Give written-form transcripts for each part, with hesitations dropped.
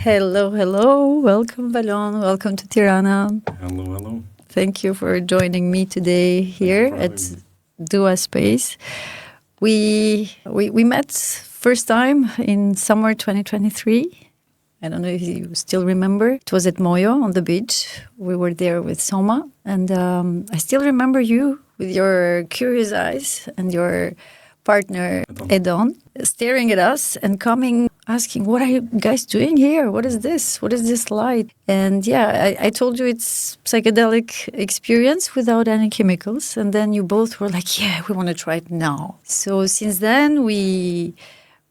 Hello, hello. Welcome, Valon. Welcome to Tirana. Hello, hello. Thank you for joining me today here at Dua Space. We met first time in summer 2023. I don't know if you still remember. It was at Moyo on the beach. We were there with Soma. And I still remember you with your curious eyes and your partner, Edon, staring at us and coming, asking, what are you guys doing here? What is this? What is this light? And yeah, I told you it's psychedelic experience without any chemicals. And then you both were like, yeah, we want to try it now. So since then, we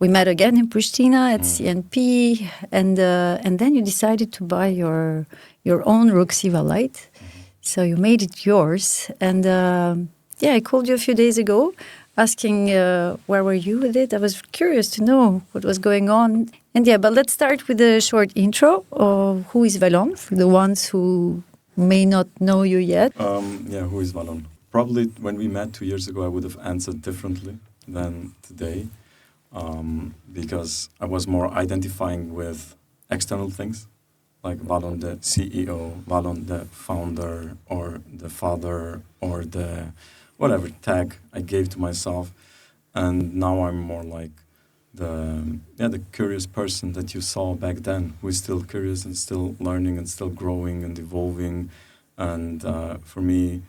met again in Pristina at CNP. And then you decided to buy your own Roxiva light. So you made it yours. And I called you a few days ago, asking where were you with it. I was curious to know what was going on. And but let's start with a short intro of who is Valon, for the ones who may not know you yet. Who is Valon? Probably when we met 2 years ago, I would have answered differently than today, because I was more identifying with external things, like Valon the CEO, Valon the founder, or the father, or the whatever tag I gave to myself. And now I'm more like the curious person that you saw back then, who is still curious and still learning and still growing and evolving. And for me,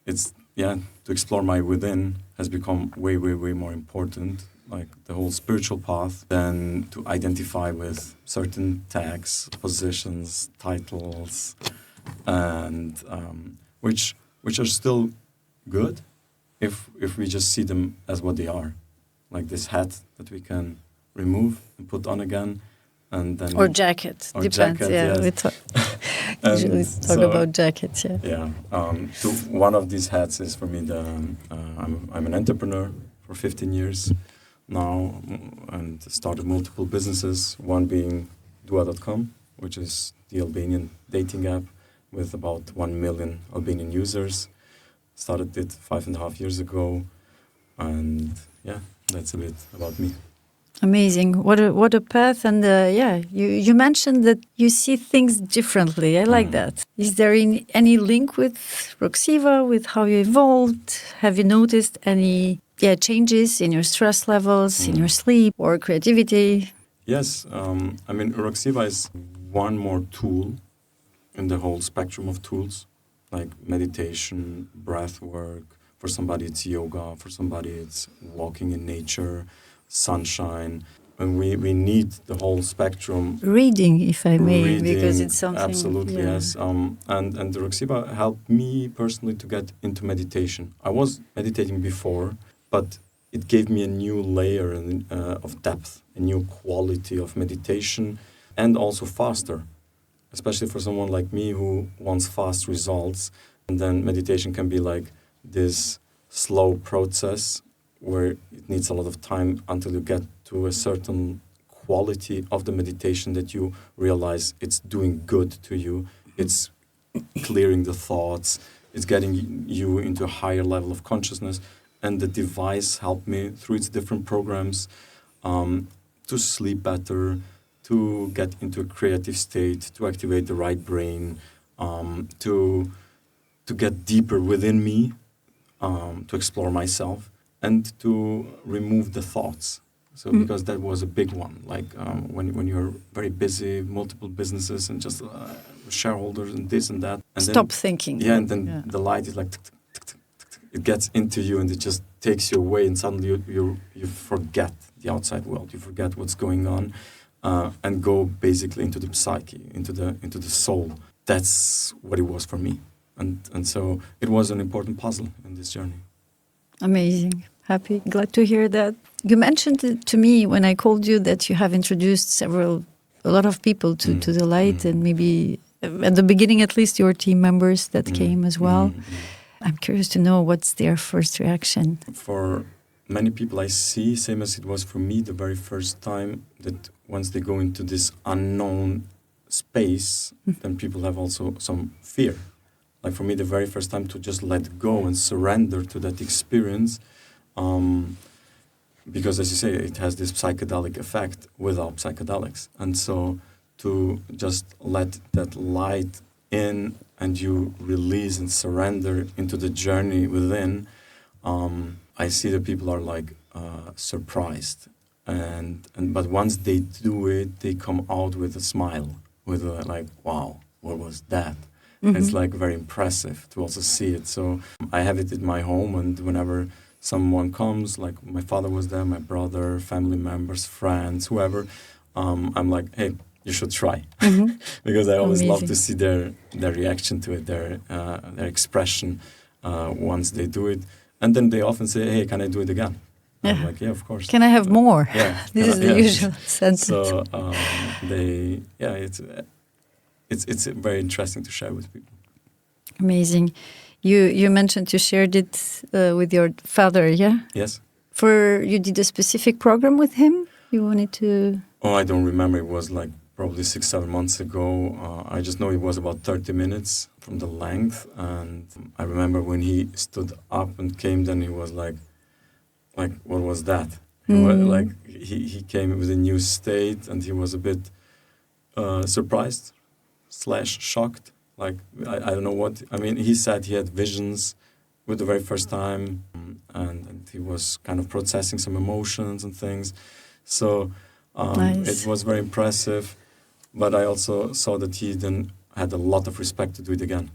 it's, to explore my within has become way, way, way more important, like the whole spiritual path, than to identify with certain tags, positions, titles, and which are still good, if we just see them as what they are, like this hat that we can remove and put on again, and then jacket, depends. Jacket, yes. We usually talk about jackets. So one of these hats is for me I'm an entrepreneur for 15 years now, and started multiple businesses. One being Dua.com, which is the Albanian dating app with about 1 million Albanian users. Started it 5.5 years ago, and that's a bit about me. Amazing! What a path! And you mentioned that you see things differently. I like that. Is there any link with Roxiva, with how you evolved? Have you noticed any changes in your stress levels, in your sleep, or creativity? Yes, Roxiva is one more tool in the whole spectrum of tools, like meditation, breath work. For somebody it's yoga, for somebody it's walking in nature, sunshine. And we need the whole spectrum. Reading, if I may, because it's something... Absolutely, yes. And the Roxiva helped me personally to get into meditation. I was meditating before, but it gave me a new layer of depth, a new quality of meditation, and also faster. Especially for someone like me who wants fast results. And then meditation can be like this slow process where it needs a lot of time until you get to a certain quality of the meditation that you realize it's doing good to you. It's clearing the thoughts. It's getting you into a higher level of consciousness. And the device helped me through its different programs to sleep better, to get into a creative state, to activate the right brain, to get deeper within me, to explore myself, and to remove the thoughts. So because that was a big one, like when you're very busy, multiple businesses and just shareholders and this and that. And Stop thinking. Yeah, and then the light is like, it gets into you and it just takes you away, and suddenly you forget the outside world, you forget what's going on. And go basically into the psyche, into the soul. That's what it was for me, and so it was an important puzzle in this journey. Amazing, happy, glad to hear that. You mentioned it to me when I called you that you have introduced a lot of people to the light, and maybe at the beginning at least your team members that came as well. I'm curious to know what's their first reaction. For many people I see, same as it was for me the very first time, that once they go into this unknown space, then people have also some fear. Like for me, the very first time to just let go and surrender to that experience, because as you say, it has this psychedelic effect without psychedelics. And so to just let that light in and you release and surrender into the journey within, I see that people are like surprised. But once they do it, they come out with a smile, with like, wow, what was that? It's like very impressive to also see it. So I have it in my home, and whenever someone comes, like my father was there, my brother, family members, friends, whoever, I'm like, hey, you should try. Because I always love to see their reaction to it, their expression once they do it. And then they often say, hey, can I do it again? Yeah. I'm like, yeah, of course. Can I have more? Yeah. This is the usual sentence. So it's very interesting to share with people. Amazing. You mentioned you shared it with your father, yeah? Yes. You did a specific program with him? You wanted to... Oh, I don't remember. It was like probably 6-7 months ago. I just know it was about 30 minutes from the length. And I remember when he stood up and came, then he was like, what was that? He came with a new state, and he was a bit surprised / shocked. Like, I don't know what. I mean, he said he had visions with the very first time, and he was kind of processing some emotions and things. So nice. It was very impressive. But I also saw that he then had a lot of respect to do it again.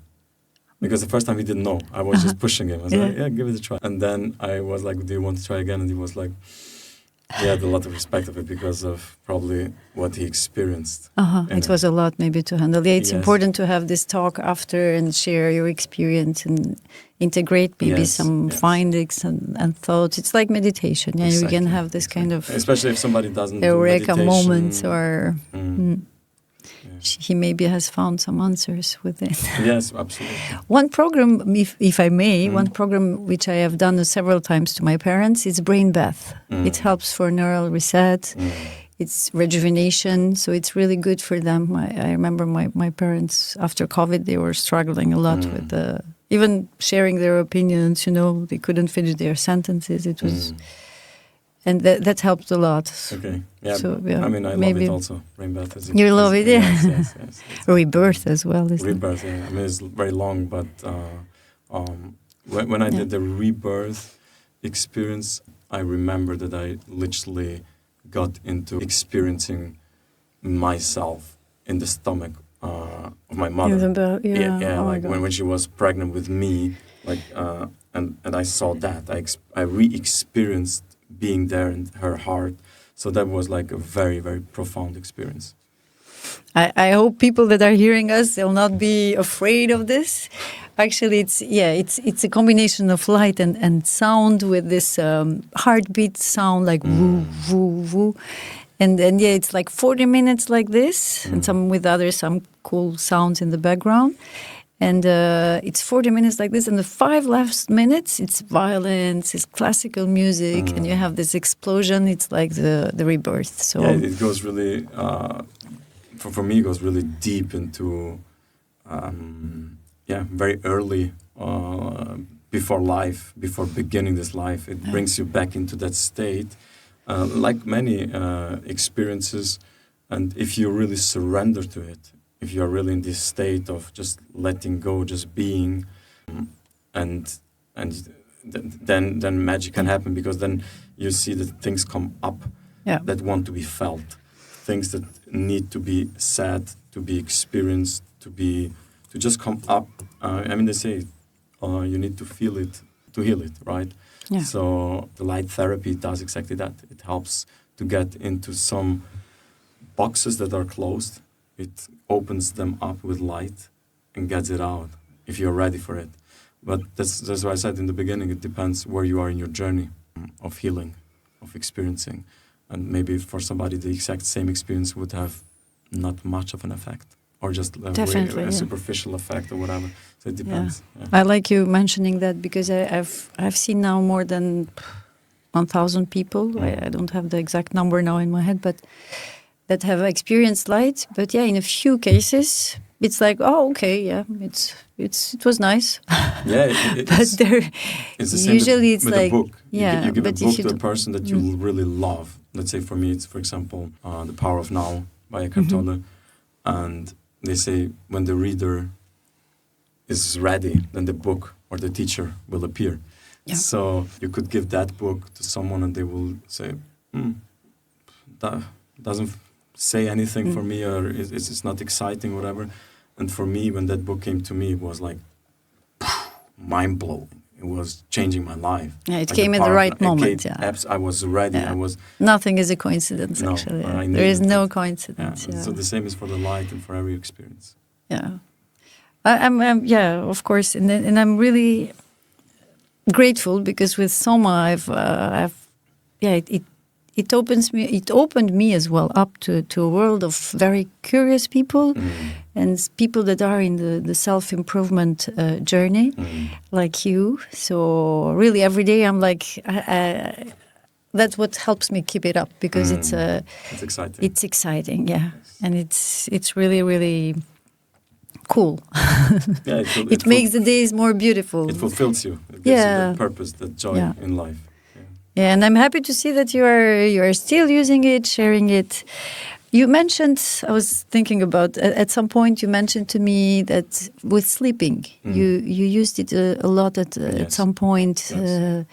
Because the first time he didn't know. I was just pushing him. I was like, yeah, give it a try. And then I was like, do you want to try again? And he was like, he had a lot of respect of it because of probably what he experienced. It was a lot maybe to handle. Yeah, it's important to have this talk after and share your experience and integrate maybe some findings and thoughts. It's like meditation. Yeah, exactly. You can have this kind of... Especially if somebody doesn't do eureka meditation. moments or... He maybe has found some answers within. Yes, absolutely. One program, if I may, one program which I have done several times to my parents is brain bath. It helps for neural reset. It's rejuvenation, so it's really good for them. I remember my parents, after COVID, they were struggling a lot with even sharing their opinions, they couldn't finish their sentences. It was... And that helped a lot. Okay. Yeah. So, I mean, I love it also. Brain bath is... You love it, yeah. Yes. Rebirth as well, isn't Rebirth, yeah. I mean, it's very long, but when I did the rebirth experience, I remember that I literally got into experiencing myself in the stomach of my mother. When she was pregnant with me, and I saw that. I re-experienced being there in her heart. So that was like a very, very profound experience. I hope people that are hearing us, they'll not be afraid of this. Actually, it's a combination of light and sound with this heartbeat sound, like woo, woo, woo. And then, it's like 40 minutes like this, and some cool sounds in the background. And it's 40 minutes like this, and the 5 last minutes, it's violence, it's classical music, and you have this explosion. It's like the rebirth. So it goes really, for me, it goes really deep into, very early, before beginning this life. It brings you back into that state, like many experiences. And if you really surrender to it, if you are really in this state of just letting go, just being, and then magic can happen, because then you see that things come up that want to be felt, things that need to be said, to be experienced, to just come up. I mean, they say you need to feel it to heal it, right? Yeah. So the light therapy does exactly that. It helps to get into some boxes that are closed. It opens them up with light and gets it out if you're ready for it. But that's why I said in the beginning, it depends where you are in your journey of healing, of experiencing. And maybe for somebody, the exact same experience would have not much of an effect, or just a superficial effect or whatever. So it depends. Yeah. I like you mentioning that, because I've seen now more than 1,000 people. I don't have the exact number now in my head, but that have experienced light. But in a few cases, it's like, oh, okay, it was nice. Yeah, but it's the same usually with like a book. You give a book to a person that you really love. Let's say for me, it's, for example, The Power of Now by Eckhart Tolle. And they say when the reader is ready, then the book or the teacher will appear. Yeah. So you could give that book to someone and they will say, that doesn't say anything for me, or it's not exciting, whatever. And for me, when that book came to me, it was like mind-blowing. It was changing my life. Yeah, it came in the right moment. I was ready. Yeah. Nothing is a coincidence, actually. Yeah. There is no coincidence. Yeah. So the same is for the light and for every experience. Yeah. I'm of course. And I'm really grateful because with Soma, it opened me as well up to a world of very curious people and people that are in the self-improvement journey like you. So really every day I'm like, that's what helps me keep it up because it's exciting. It's exciting, yeah. Yes. And it's really, really cool. Yeah, it makes the days more beautiful. It fulfills you. It gives you that purpose, that joy in life. Yeah, and I'm happy to see that you are still using it, sharing it. You mentioned, I was thinking about, at some point you mentioned to me that with sleeping, you used it a lot at some point. Yes.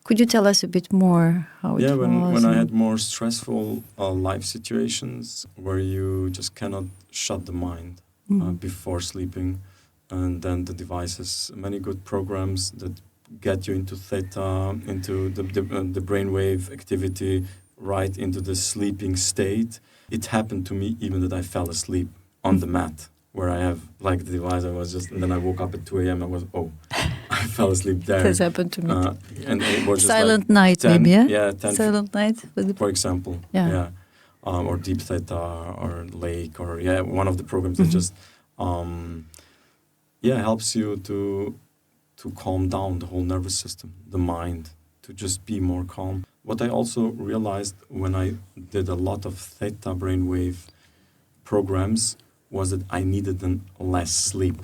Could you tell us a bit more how it was? Yeah, when I had more stressful life situations where you just cannot shut the mind before sleeping, and then the devices, many good programs that get you into theta, into the brainwave activity, right into the sleeping state. It happened to me even that I fell asleep on the mat where I have like the device. And then I woke up at 2 a.m. I fell asleep there. This happened to me. And it was just silent night, 10, maybe, yeah? Yeah, 10, silent night. For example, yeah. Or deep theta or lake or one of the programs that just helps you to calm down the whole nervous system, the mind, to just be more calm. What I also realized when I did a lot of theta brainwave programs was that I needed less sleep,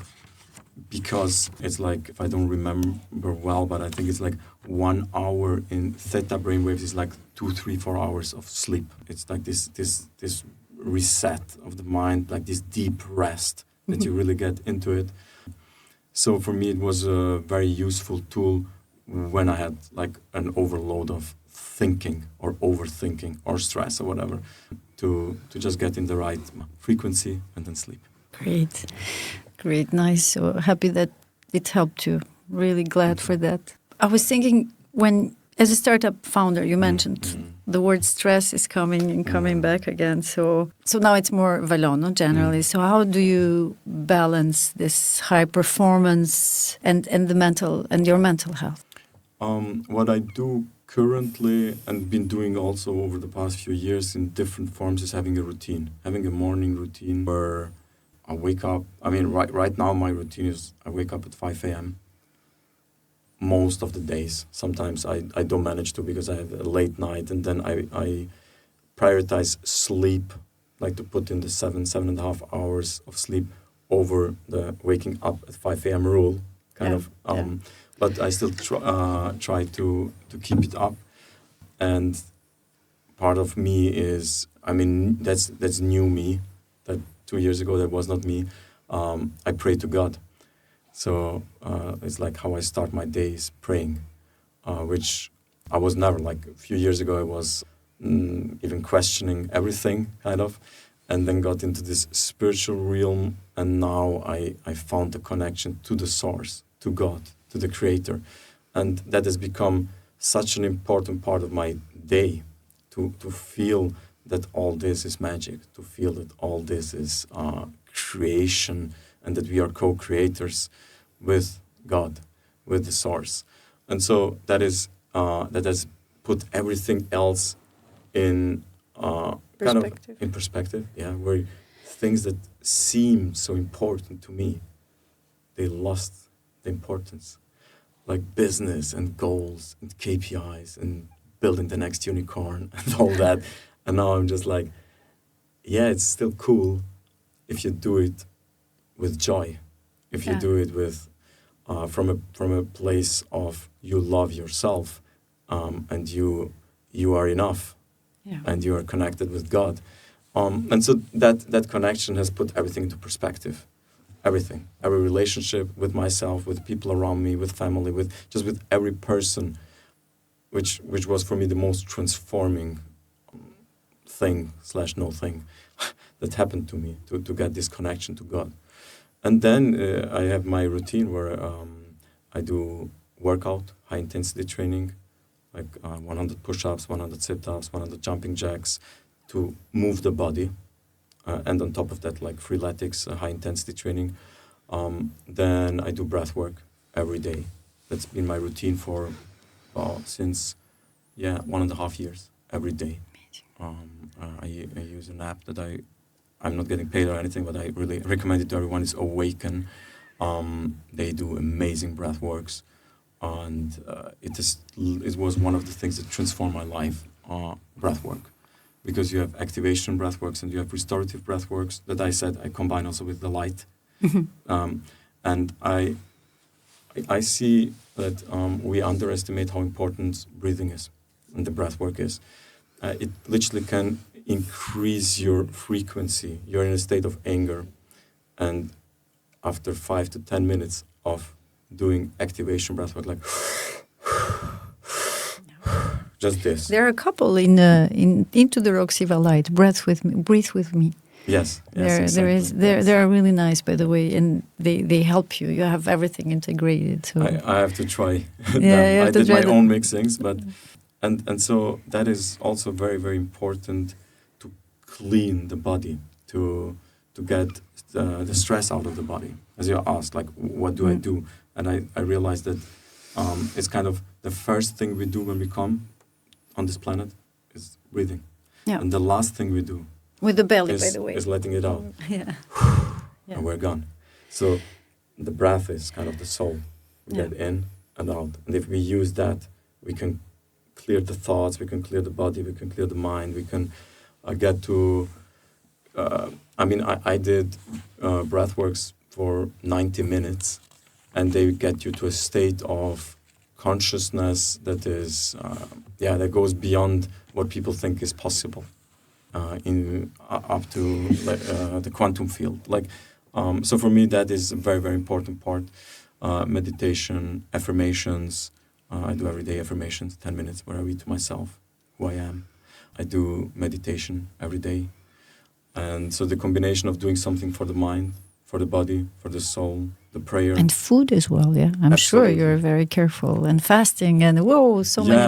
because it's like, if I don't remember well, but I think it's like 1 hour in theta brainwaves is like 2, 3, 4 hours of sleep. It's like this reset of the mind, like this deep rest that you really get into it. So for me, it was a very useful tool when I had like an overload of thinking or overthinking or stress or whatever, to just get in the right frequency and then sleep. Great, nice. So happy that it helped you. Really glad for that. I was thinking, when as a startup founder, you mentioned the word stress is coming back again. So now it's more Valon, generally. So how do you balance this high performance and the mental and your mental health? What I do currently, and been doing also over the past few years in different forms, is having a morning routine where I wake up. I mean, right now my routine is I wake up at 5 a.m. most of the days. Sometimes I don't manage to because I have a late night, and then I prioritize sleep, like to put in the 7.5 hours of sleep over the waking up at 5 a.m. rule, But I still try to keep it up. And part of me is, I mean, that's new me. That 2 years ago, that was not me. I pray to God. So it's like how I start my days, praying, which I was never. Like a few years ago, I was even questioning everything, kind of, and then got into this spiritual realm, and now I found the connection to the source, to God, to the Creator, and that has become such an important part of my day, to feel that all this is magic, to feel that all this is creation, and that we are co-creators with God, with the source. And so that has put everything else in perspective, where things that seem so important to me, they lost the importance, like business and goals and KPIs and building the next unicorn and all that. And now I'm just like, it's still cool if you do it with joy, if you do it with from a place of you love yourself, and you are enough, and you are connected with God. And so that connection has put everything into perspective. Everything, every relationship with myself, with people around me, with family, with every person, which was for me the most transforming thing / no thing that happened to me to get this connection to God. And then I have my routine where I do workout, high intensity training, like 100 push-ups, 100 sit-ups, 100 jumping jacks to move the body. And on top of that, like freeletics, high intensity training. Then I do breath work every day. That's been my routine for since 1.5 years, every day. I use an app that I'm not getting paid or anything, but I really recommend it to everyone. It's Awaken. They do amazing breath works, and it was one of the things that transformed my life. Breath work, because you have activation breath works and you have restorative breath works that I said I combine also with the light. And I see that we underestimate how important breathing is and the breath work is. It literally can increase your frequency. You're in a state of anger, and after 5 to 10 minutes of doing activation breath work, like just this. There are a couple into the Roxiva light. Breathe with me. Yes, they are really nice, by the way, and they help you. You have everything integrated. So I have to try. Yeah, I did my own mixings, but and so that is also very, very important to clean the body, to get the stress out of the body. As you asked, like, what do I do? And I realized that it's kind of the first thing we do when we come on this planet is breathing. Yeah. And the last thing we do with the belly, by the way, is letting it out. Yeah. And we're gone. So the breath is kind of the soul. We get in and out. And if we use that, we can clear the thoughts, we can clear the body, we can clear the mind, we can get to... I did breath works for 90 minutes, and they get you to a state of consciousness that is, that goes beyond what people think is possible, up to the quantum field. So for me, that is a very, very important part. Meditation, affirmations. I do everyday affirmations, 10 minutes, where I read to myself who I am. I do meditation every day. And so the combination of doing something for the mind, for the body, for the soul, the prayer. And food as well, yeah. I'm sure you're very careful. And fasting and many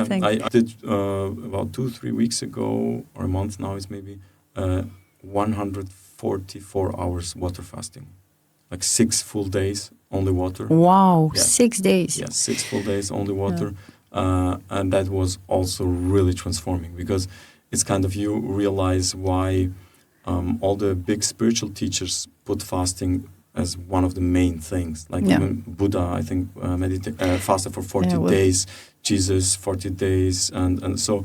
things. I did about 2-3 weeks ago, or a month now is maybe, 144 hours water fasting. Like 6 full days, only water. Wow, yeah. 6 days. Yeah, 6 full days, only water. Yeah. And that was also really transforming, because it's kind of, you realize why all the big spiritual teachers put fasting as one of the main things. Like even Buddha, I think, fasted for 40 days, Jesus 40 days, and so...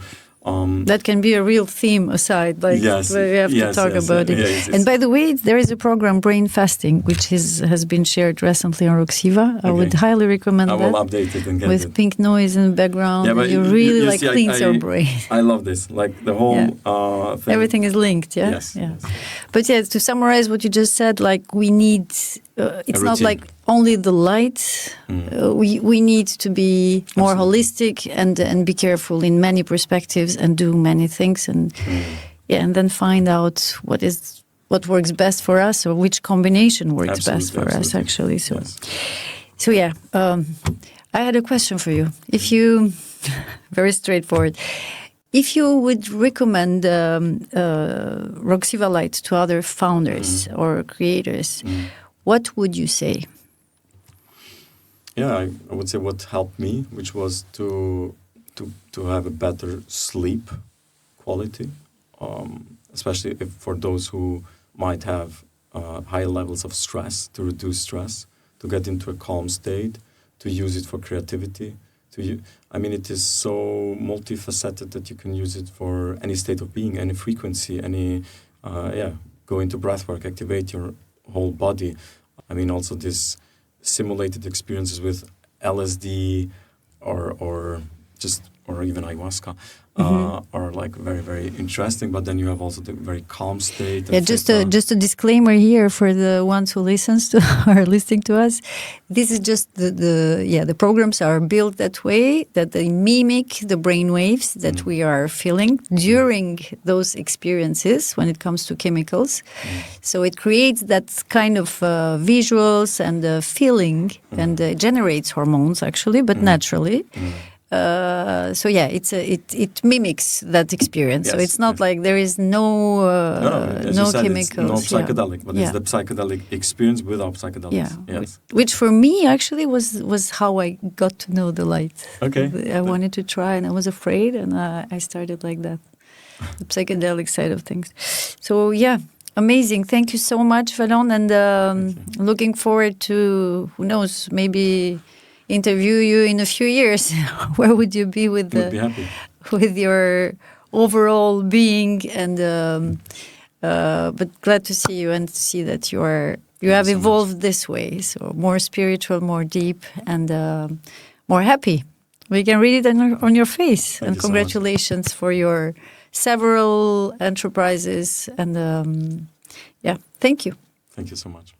that can be a real theme aside, we have to talk about it. Yes. And by the way, there is a program, Brain Fasting, which has been shared recently on Roxiva. I would highly recommend that. I will update it and get with pink noise in the background. Yeah, but you really cleans your brain. I love this, like the whole thing. Everything is linked, yeah? Yes. But to summarize what you just said, like we need, it's not like only the light. We need to be more holistic and be careful in many perspectives and do many things and then find out what works best for us, or which combination works best for us, actually. So, I had a question for you. If you, very straightforward, if you would recommend Roxiva Light to other founders or creators, what would you say? Yeah, I would say what helped me, which was to have a better sleep quality, especially for those who might have high levels of stress, to reduce stress, to get into a calm state, to use it for creativity. It is so multifaceted that you can use it for any state of being, any frequency, go into breathwork, activate your whole body. Also this simulated experiences with LSD or or even ayahuasca, are like very, very interesting. But then you have also the very calm state. Yeah, just a disclaimer here for the ones who are listening to us. This is just the programs are built that way, that they mimic the brain waves that we are feeling during those experiences when it comes to chemicals. So it creates that kind of visuals and feeling, and generates hormones actually, but naturally. So yeah, it mimics that experience. Yes, so it's not like there is no chemicals, no psychedelic, but it's the psychedelic experience without psychedelics. Yeah, yes. Which for me actually was how I got to know the light. Okay, I wanted to try, and I was afraid, and I started like that, the psychedelic side of things. So yeah. Amazing. Thank you so much, Valon, and looking forward to, who knows, maybe interview you in a few years. Where would you be with be happy. With your overall being? And but glad to see you and to see that you have evolved this way. So more spiritual, more deep, and more happy. We can read it on your face. Thank and you so congratulations for your several enterprises. And yeah, thank you. Thank you so much.